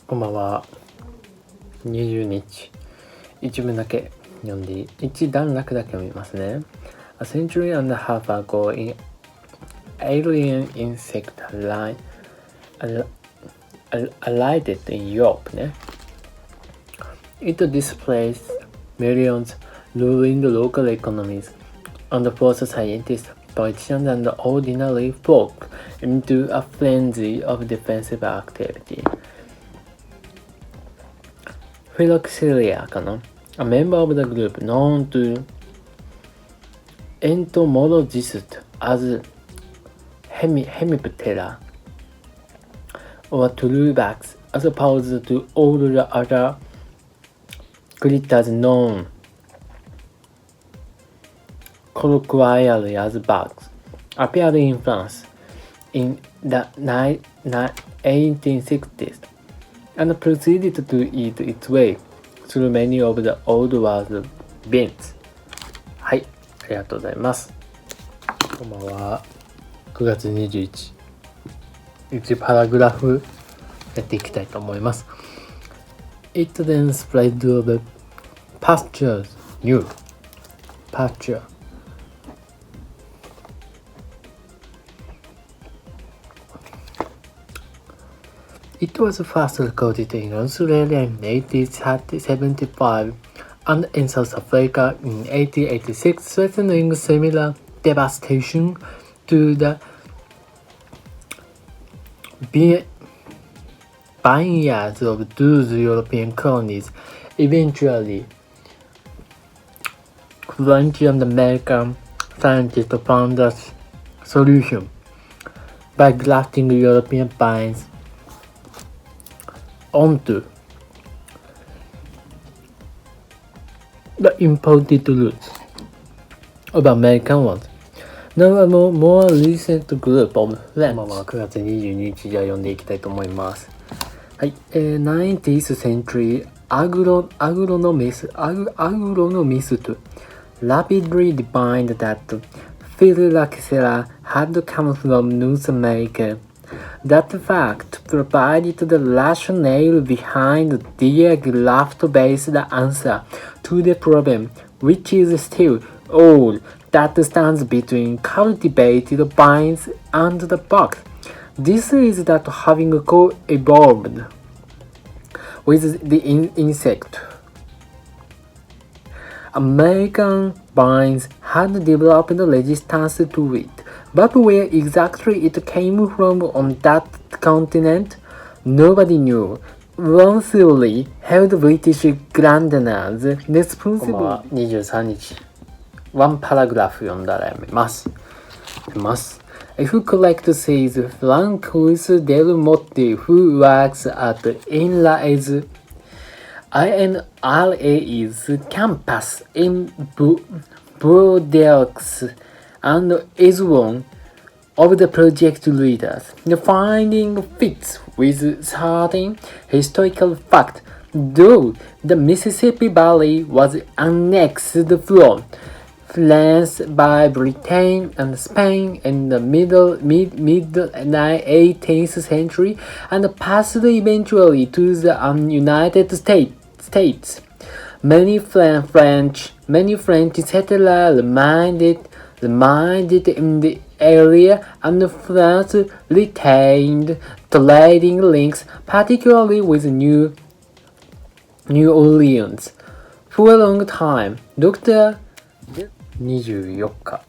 こんばんは。20日一文だけ読んで一段落だけ読みますね。A century and a half ago in alien insect alighted in Europe ね。It displaced millions, ruling the local economies, and forced scientists, politicians, and ordinary folk into a frenzy of defensive activity. Phylloxera かな A member of the group known to entomologists as Hemiptera or Truebacks, as opposed to all the other critters known colloquially as bugs, appeared in France in the 1860s and proceeded to eat its way through many of the old world bins. はい、ありがとうございます。こんばんは。9月21日。1パラグラフやっていきたいと思います。It then spread over pastures, new pasture. It was first recorded in Australia in 1875 and in South Africa in 1886, threatening similar devastation to the vineyards of those European colonies. Eventually, French and American scientists found a solution by grafting European vines onto the imported roots of American ones. Now a more recent group of French. 9月22日じゃ読んでいきたいと思います。はい、19th century agronomist rapidly divined that Phylloxera had come from North America. That fact provided the rationale behind their graft-based answer to the problem, which is still all that stands between cultivated vines and the bugs. This is that having co-evolved with the insect, American vines had developed resistance to it. But where exactly it came from on that continent, nobody knew. One theory held British gardeners responsible. 23日。ワンパラグラフ読んだらやめます。Who collects seeds? Francois Del Motte, who works at INRA's campus in Bordeaux, and is one of the project leaders. The finding fits with certain historical fact, though the Mississippi Valley was annexed from France by Britain and Spain in the mid 18th century and passed eventually to the United States. Many French settlers remained in the area, and France retained trading links, particularly with New Orleans. For a long time, Dr. 24日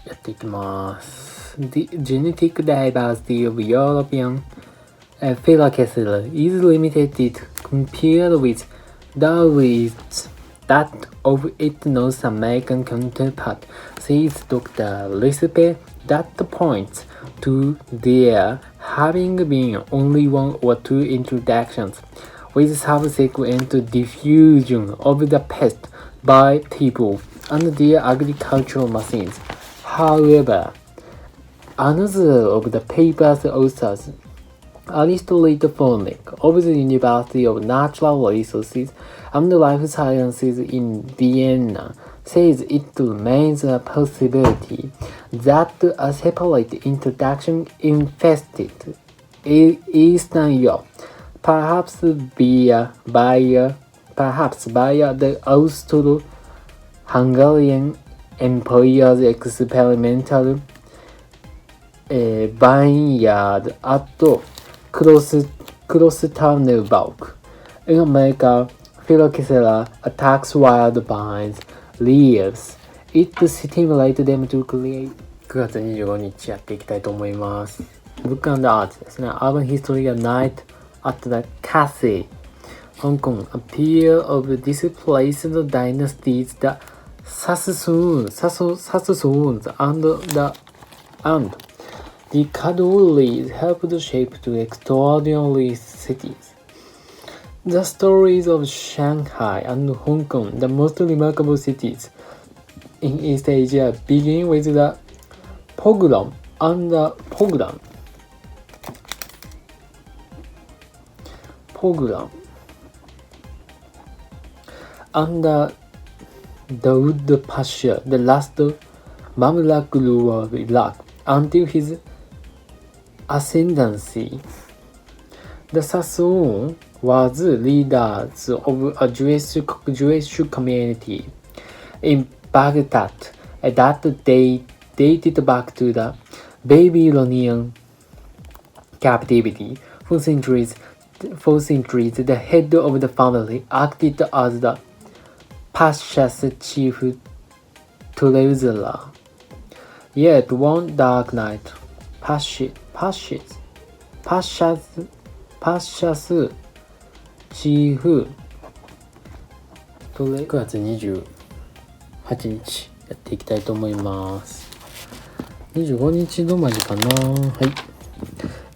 やっていきます。The genetic diversity of European Phylloxera is limited compared with that of its North American counterpart, says Dr. Recipe, that points to there having been only one or two introductions, with subsequent diffusion of the pest by people and their agricultural machines. However, another of the paper's authors, Aristotle Fornick of the University of Natural Resources and Life Sciences in Vienna, says it remains a possibility that a separate introduction infested Eastern Europe, perhaps via the Austro-Hungarian Empire's experimental vineyard at Crossturnbuck. In America, Phylloxera attacks wild vines, leaves. It stimulates them to create. 9月25日やっていきたいと思います。Book and Arts ですね。Urban History a Night at the Castle. Hong Kong. Appeal of displaced dynasties, the Sassoons and the Kadoories helped shape two extraordinary cities. The stories of Shanghai and Hong Kong, the most remarkable cities in East Asia, begin with the pogrom under Dawood Pasha, the last Mamluk ruler of Iraq, until his ascendancy. The Sassoon was leaders of a Jewish community in Baghdad that dated back to the Babylonian captivity. For centuries, the head of the family acted as the Pasha's chief treasurer. Yet one dark night, Pasha's chief 9月28日やっていきたいと思います。25日止まりかな。はい。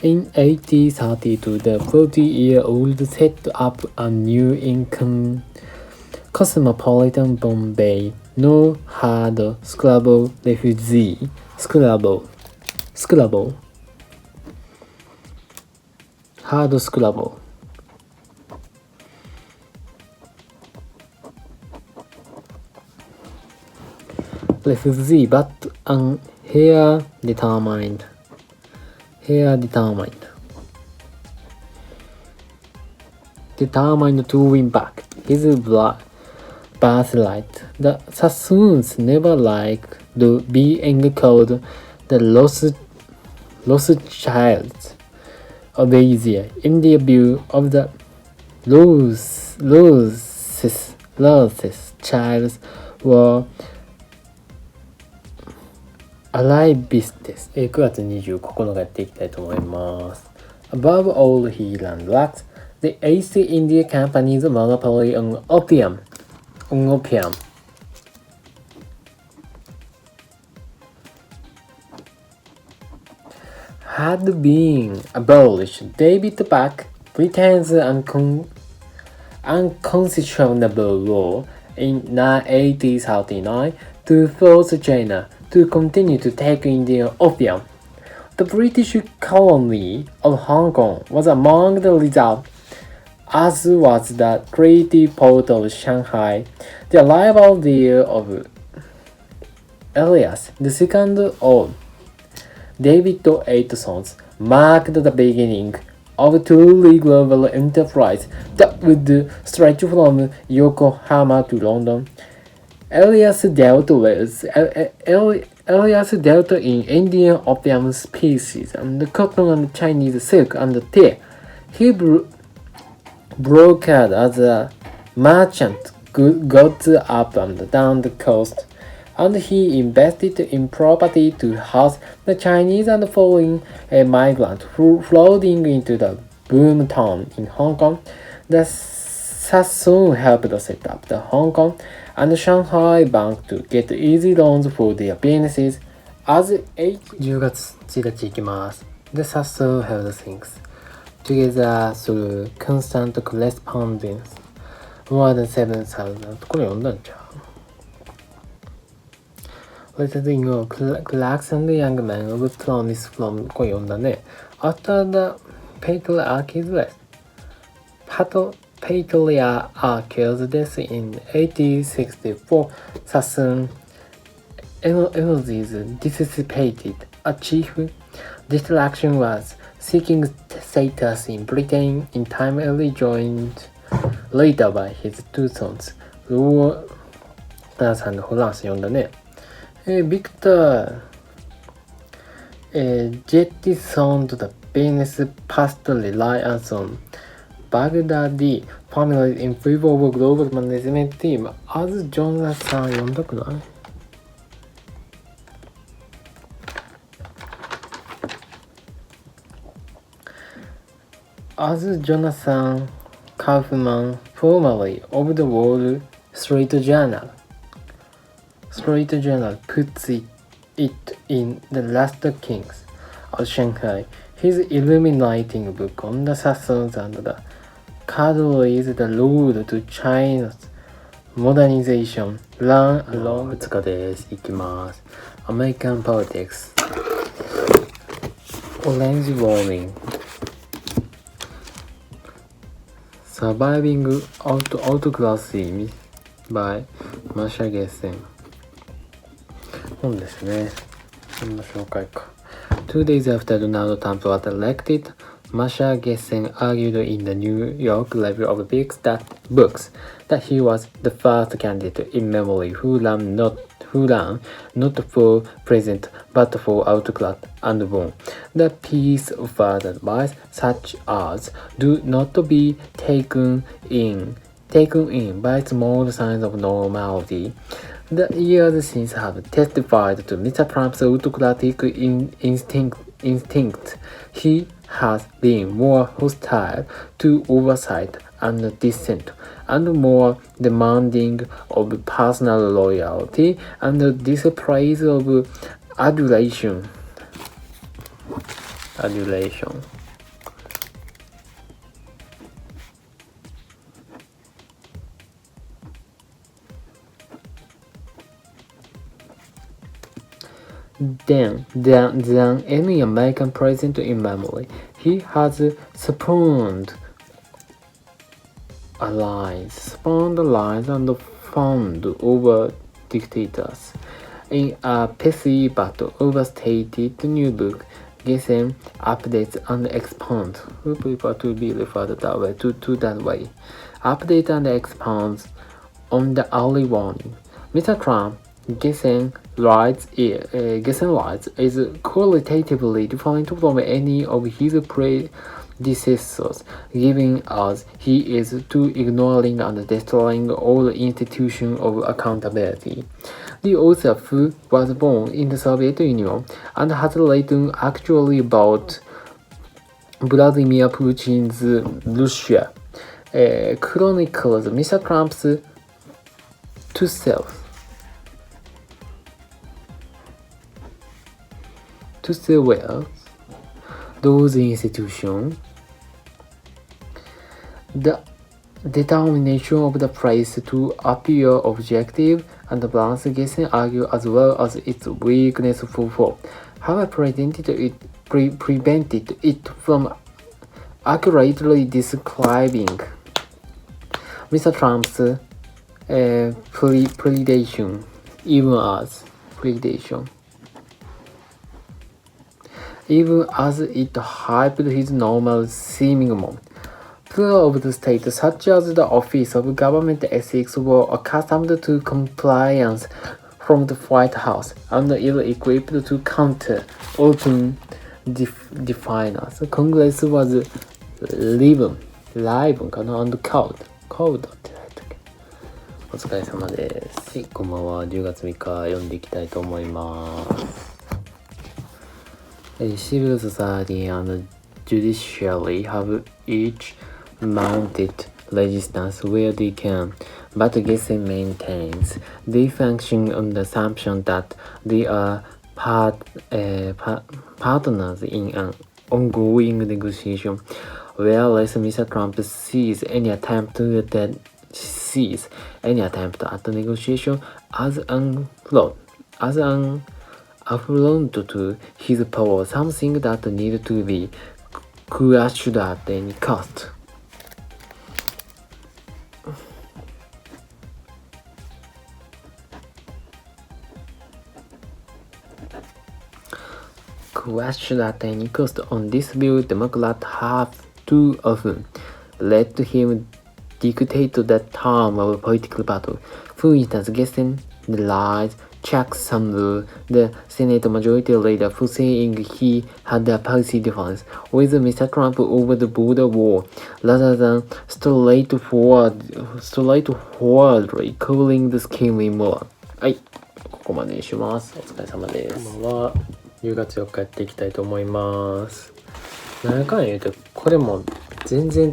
In 1832, the 40-year-old set up a new income cosmopolitan Bombay. No hard scrabble refugee. Hard scrabble. Refugee, but here determined to win back his birthright. The Sassoons never liked being called the lost child of Asia. In their view of the lost child were aliveです。9月29日やっていきたいと思います。Above all, he lacks the East India Company's monopoly on opium. Had been abolished. David Back pretends unconscionable law in 1839 to force China to continue to take Indian opium. The British colony of Hong Kong was among the results, as was the treaty port of Shanghai. The arrival there of Elias, the second of David Eight Sons, marked the beginning of truly global enterprise that would stretch from Yokohama to London. Elias dealt in Indian opium species and cotton and Chinese silk and tea. He brokered as a merchant goods up and down the coast, and he invested in property to house the Chinese and foreign migrants flooding into the boom town in Hong Kong. The Sassoon helped set up the Hong Kong and Shanghai Bank to get easy loans for their businesses. As 10月1日いきます。The Sassoon held things together through constant correspondence. More than 7,000. これ読んだんちゃう？Letters in clerks and young men of promise from これ読んだね。After the patriarch's death in 1864, Sassoon energies dissipated. A chief distraction was seeking status in Britain in time early joined later by his two sons. ローナーさんのフランス読んだね。ビクター、jettisoned the business past reliance on Baghdadi families in favor of global management team. as ジョナサン読んだくない？as Jonathan Kaufman, formerly of the Wall Street Journal, puts it in The Last Kings of Shanghai, his illuminating book on the Sassons and the Cadres, the road to China's modernization, ran along 2日です。いきます。American Politics Orange Warning Surviving Autocracy by マシャゲセン。本ですね。そんな紹介か。2 days after Donald Trump was elected, Masha Gessen argued in the New York Review of Books that he was the first candidate in memory who ran not for president but for autocrat and won. The piece offered advice such as do not be taken in by small signs of normality. The years since have testified to Mr. Trump's autocratic instinct. He has been more hostile to oversight and dissent, and more demanding of personal loyalty and displays of adulation. Than any American president in memory. He has spawned allies and fawned over dictators. In a pithy but overstated new book, Gessen updates and expands. Who prefer to be referred that way? To that way. Update and expands on the early warning. Mr. Trump, Gessen writes is qualitatively different from any of his predecessors, giving us he is to ignoring and destroying all institutions of accountability. The author, who was born in the Soviet Union and has written actually about Vladimir Putin's Russia, chronicles Mr. Trump's two selves. To say well, those institutions, the determination of the place to appear objective and balanced. Gessen argue as well as its weakness for have prevented it from accurately describing Mr. Trump's predation, even as it hyped his normal seeming moment. People of the state, such as the Office of Government Ethics, were accustomed to compliance from the White House and ill-equipped to counter open defiance. Congress was live and cold って書いてある。お疲れ様です。はい、こんばんは。10月3日読んでいきたいと思います。Civil society and judiciary have each mounted resistance where they can, but Gessen maintains they function on the assumption that they are partners in an ongoing negotiation, whereas Mr. Trump sees any attempt at negotiation as an affront to his power, something that needs to be crushed at any cost. question at any cost. On this view, Democrats have too often let him dictate the term of a political battle. For instance, guessing the lies Chuck Sanders, the Senate Majority Leader, for saying he had a policy difference with Mr. Trump over the border war, rather than straightforwardly calling the scheme immoral. はい、ここまでにします。お疲れ様です。こんばんは。10月4日やっていきたいと思います。何やかんや言うと、これも全然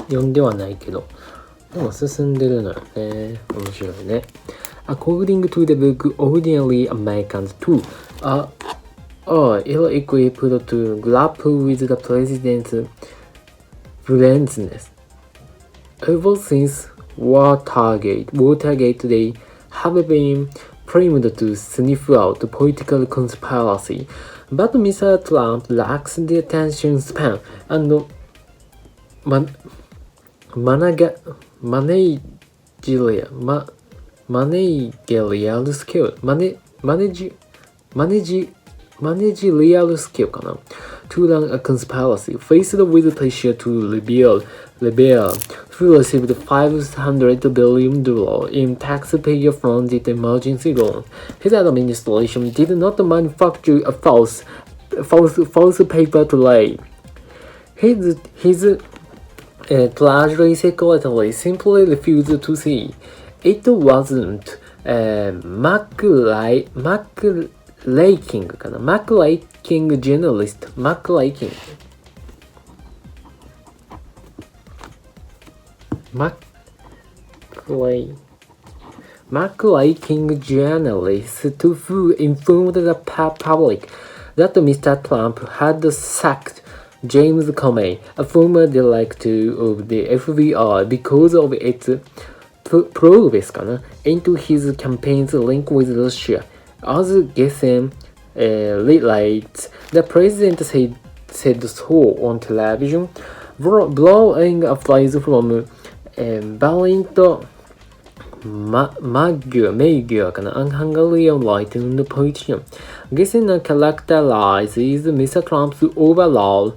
読んではないけど、でも進んでるのよね。面白いね。According to the book, ordinary Americans too are ill-equipped to grapple with the president's relentlessness. Ever since Watergate, they have been primed to sniff out political conspiracy. But Mr. Trump lacks the attention span and managerial skill かな to run a conspiracy. Faced with pressure to reveal who received $500 billion in taxpayer-funded emergency loan. His administration did not manufacture a false paper trail. His Treasury Secretary simply refused to see. It wasn't McLakingかな McLaking journalist McLaking journalist who informed the public that Mr. Trump had sacked James Comey, a former director of the FBI, because of its progress into his campaign's link with Russia. As Gessen relates, the president said so on television, blowing a phrase from Valiant Magyar a Hungarian writer and politician. Gessen characterizes Mr. Trump's overall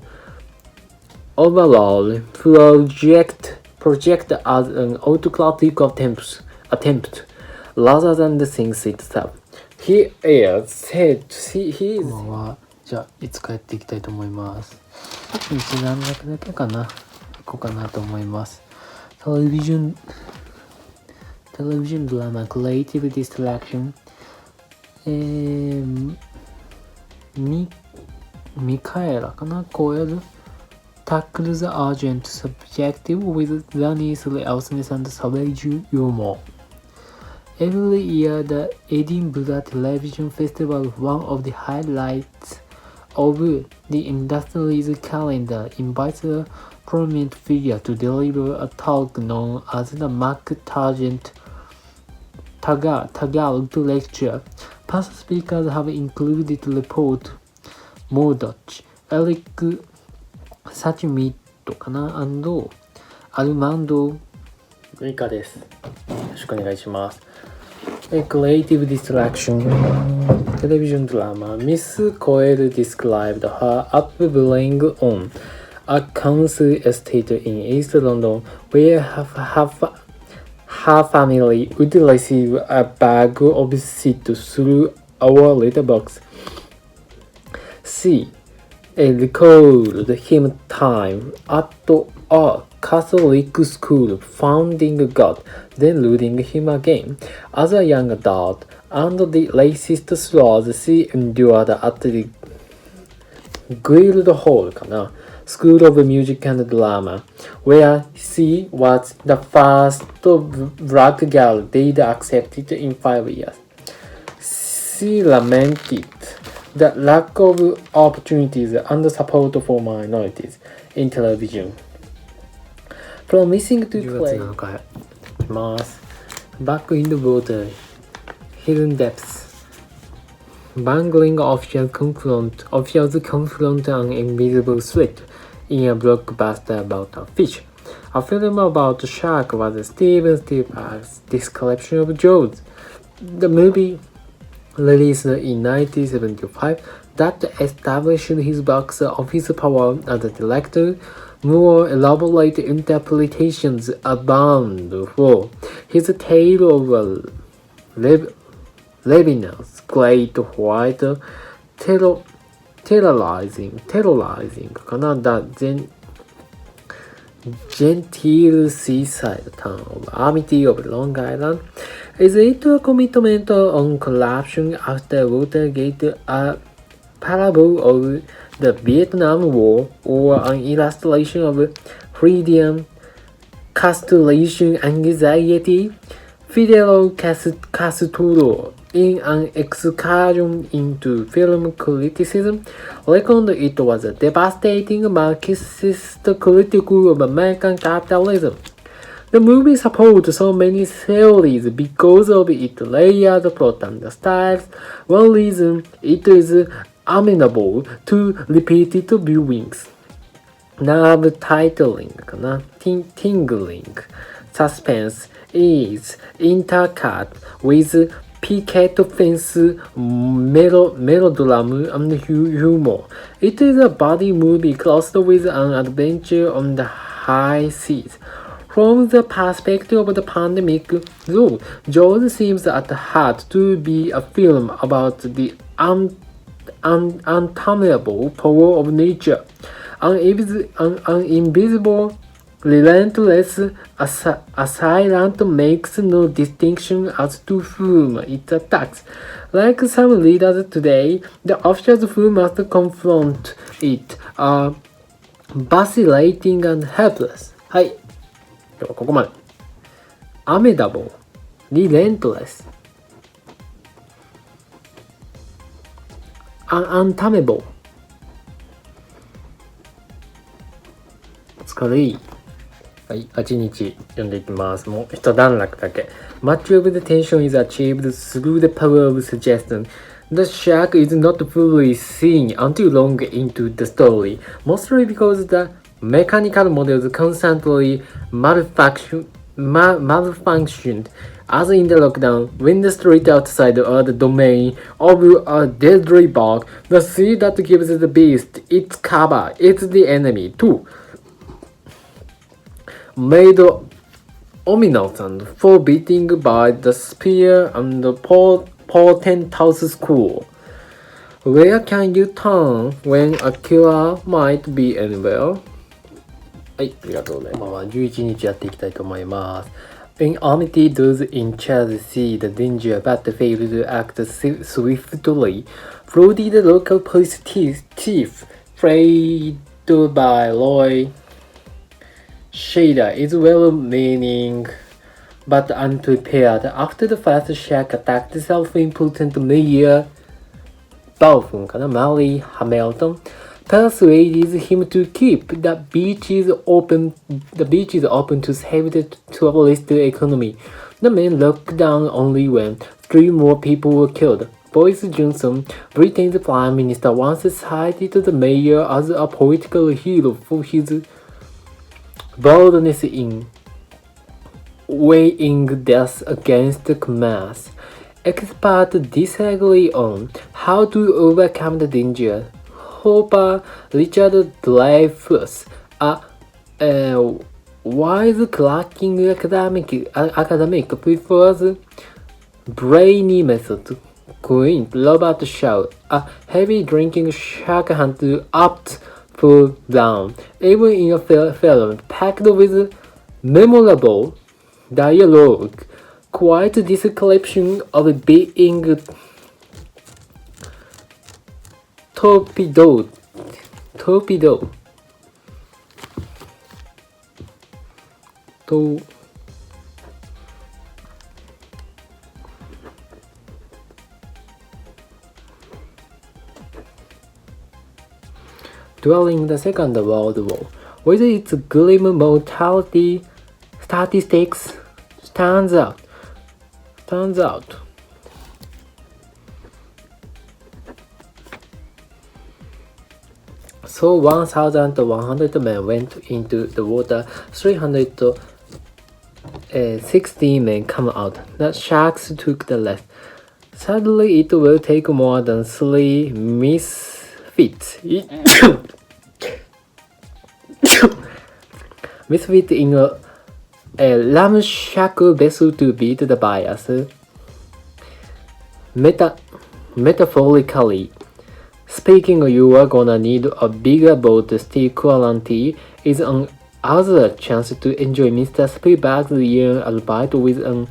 project as an autocratic attempt rather than the things itself. He said he is こんばんは。じゃあいつかやっていきたいと思います。一段落だけかな。行こうかなと思います。Television drama Creative Distraction ミカエラかなコエルTackle the urgent subjective with Danny's realness and savage humor. Every year, the Edinburgh Television Festival, one of the highlights of the industry's calendar, invites a prominent figure to deliver a talk known as the McTargent Tagalog Lecture. Past speakers have included Report Murdoch, Ericサチミットかなアルマンドミカです。よろしくお願いします。Creative Distraction Television Drama Miss Coyle described her upbringing on a council estate in East London where her family would receive a bag of seed through our letterbox. She recalled him time at a Catholic school founding God, then losing him again. As a young adult, and the racist slurs she endured at the Guildhall School of Music and Drama, where she was the first black girl they'd accepted in 5 years. She lamented the lack of opportunities and support for minorities in television. Promising to play 10月7日いきます。Back in the water, hidden depths. Bungling officials confront an invisible threat in a blockbuster about a fish. A film about a shark was Steven Spielberg's description of Jaws. The movie, released in 1975, that established his box office power as a director. More elaborate interpretations abound for his tale of Levin's great white terrorizing かな the genteel seaside town of Amity of Long Island. Is it a commitment on corruption after Watergate, a parable of the Vietnam War, or an illustration of freedom, castration anxiety? Fidel Castro, in an excursion into film criticism, reckoned it was a devastating Marxist critique of American capitalism. The movie supports so many theories because of its layered plot and styles. One reason it is amenable to repeated viewings. Nerve-tightening, tingling suspense is intercut with picket fence melodrama and humor. It is a buddy movie closed with an adventure on the high seas. From the perspective of the pandemic, though, Jaws seems at heart to be a film about the untamable power of nature. An invisible, relentless assailant makes no distinction as to whom it attacks. Like some leaders today, the officers who must confront it are vacillating and helpless. はい。今日はここまで。Amenable, relentless, untamable. 疲れいい。はい、8日読んでいきます。もう一段落だけ。Much of the tension is achieved through the power of suggestion. The shark is not fully seen until long into the story, mostly because the mechanical models constantly malfunctioned, as in the lockdown, when the street outside are the domain of a deadly bug. The sea that gives the beast its cover is the enemy too. Made ominous and forbidding by the spear and the portentous school. Where can you turn when a killer might be anywhere? はい、ありがとうございます。11日やっていきたいと思います。In Amity, those in charge see the danger but fail to act swiftly. Floated local police chief, played by Roy Shader, is well-meaning but unprepared. After the first shark attacked self-important Mayor Mary Hamilton persuades him to keep the beaches open to save the tourist economy. The men locked down only when 3 more people were killed. Boris Johnson, Britain's Prime Minister, once cited the mayor as a political hero for his boldness in weighing death against commerce. Experts disagree on how to overcome the danger. Hopper Richard Dreyfuss, a wisecracking academic, prefers brainy method. Queen Robert Shaw, a heavy drinking shark hunter, opts for down, even in a film packed with memorable dialogue. Quite a description of being torpedoed. During the Second World War, with its grim mortality statistics, turns out so 1,100 men went into the water, 360 men come out. The sharks took the rest. Sadly, it will take more than 3 misfits misfit in a ramshackle vessel to beat the bias. Metaphorically speaking, you are gonna need a bigger boat. Still, quarantine is another chance to enjoy Mr. Spielberg's year albeit with an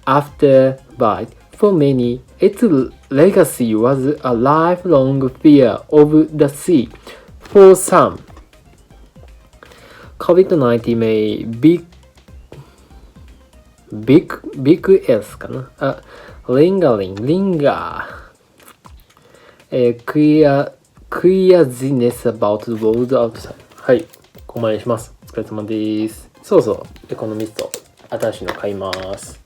afterbite. For many, its legacy was a lifelong fear of the sea. For some, COVID-19 may be big S かな。linger queerness about the world outside。 はい、ここまでにします。お疲れ様です。そうそう、エコノミスト新しいの買います。